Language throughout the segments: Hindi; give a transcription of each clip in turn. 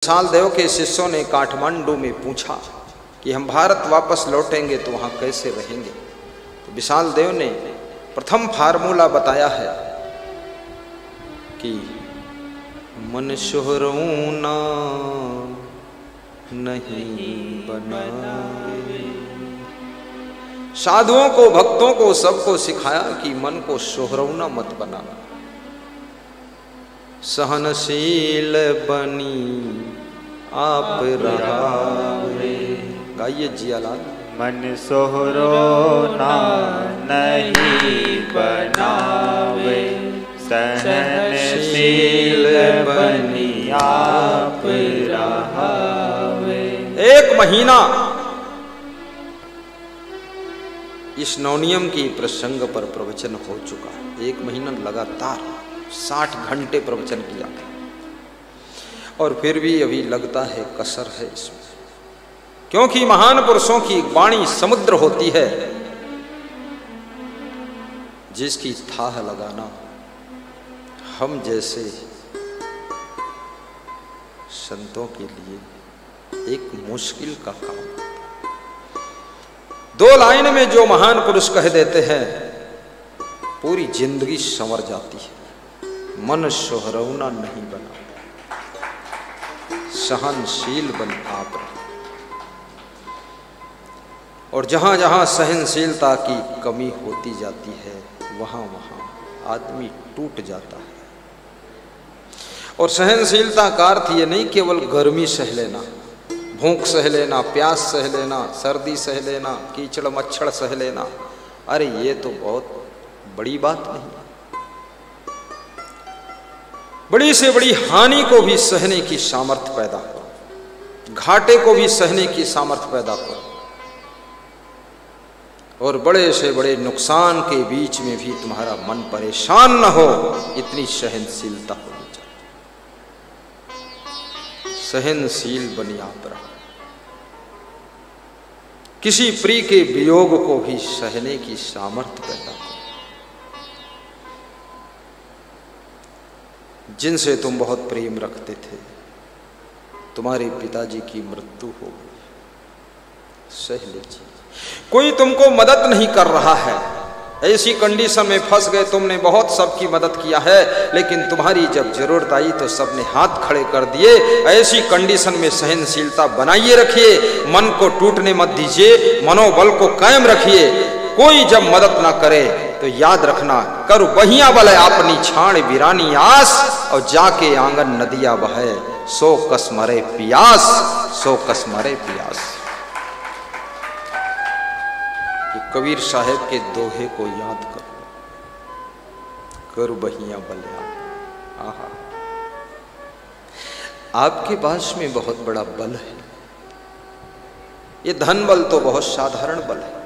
विशाल देव के शिष्यों ने काठमांडू में पूछा कि हम भारत वापस लौटेंगे तो वहाँ कैसे रहेंगे। तो विशाल देव ने प्रथम फार्मूला बताया है कि मन शोहरऊना नहीं बनावे। साधुओं को, भक्तों को, सबको सिखाया कि मन को शोहरऊना मत बनाना, सहनशील बनी आप रहावे। गाइए जियालाल। मन सोहरोना नहीं बनावे, सहनशील बनी आप रहावे। एक महीना इस नवनियम की प्रसंग पर प्रवचन हो चुका है। एक महीना लगातार 60 घंटे प्रवचन किया और फिर भी अभी लगता है कसर है इसमें, क्योंकि महान पुरुषों की वाणी समुद्र होती है जिसकी थाह लगाना हम जैसे संतों के लिए एक मुश्किल का काम है। 2 लाइन में जो महान पुरुष कह देते हैं पूरी जिंदगी संवर जाती है। मन शोहरऊना नहीं बना, सहनशील बन आप रहे। और जहां जहां सहनशीलता की कमी होती जाती है वहां वहां आदमी टूट जाता है। और सहनशीलता का अर्थ ये नहीं केवल गर्मी सह लेना, भूख सह लेना, प्यास सह लेना, सर्दी सह लेना, कीचड़ मच्छर सह लेना। अरे ये तो बहुत बड़ी बात नहीं। बड़ी से बड़ी हानि को भी सहने की सामर्थ्य पैदा करो, घाटे को भी सहने की सामर्थ्य पैदा करो, और बड़े से बड़े नुकसान के बीच में भी तुम्हारा मन परेशान न हो, इतनी सहनशीलता होनी चाहिए। सहनशील बनी आप रहो। किसी प्रिय के वियोग को भी सहने की सामर्थ्य पैदा करो। जिनसे तुम बहुत प्रेम रखते थे, तुम्हारे पिताजी की मृत्यु हो गई, सह लीजिए। कोई तुमको मदद नहीं कर रहा है, ऐसी कंडीशन में फंस गए, तुमने बहुत सबकी मदद किया है लेकिन तुम्हारी जब जरूरत आई तो सबने हाथ खड़े कर दिए। ऐसी कंडीशन में सहनशीलता बनाइए रखिए, मन को टूटने मत दीजिए, मनोबल को कायम रखिए। कोई जब मदद ना करे तो याद रखना, कर बहिया बल अपनी छाण वीरानी आस, और जाके आंगन नदिया बहे, सो कस मरे पियास, सो कस मरे पियास। ये कबीर साहब के दोहे को याद करो, कर बहिया बल। आहा, आपके पास में बहुत बड़ा बल है। ये धन बल तो बहुत साधारण बल है।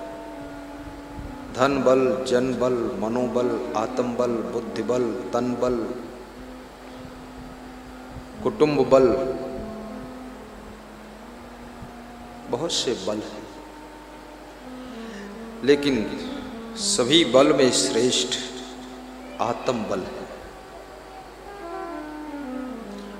धन बल, जन बल, मनोबल, आत्म बल, बुद्धि बल, तन बल, कुटुंब बल, बहुत से बल हैं, लेकिन सभी बल में श्रेष्ठ आत्म बल है।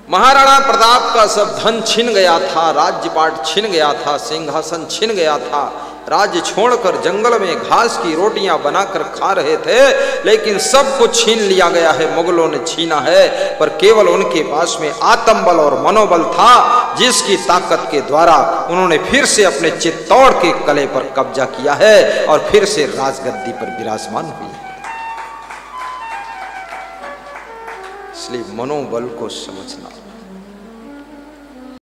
महाराणा प्रताप का सब धन छिन गया था, राज्यपाट छिन गया था, सिंहासन छिन गया था, राज्य छोड़कर जंगल में घास की रोटियां बनाकर खा रहे थे, लेकिन सब कुछ छीन लिया गया है, मुगलों ने छीना है। पर केवल उनके पास में आत्म बल और मनोबल था, जिसकी ताकत के द्वारा उन्होंने फिर से अपने चित्तौड़ के कले पर कब्जा किया है और फिर से राजगद्दी पर विराजमान हुई है। इसलिए मनोबल को समझना।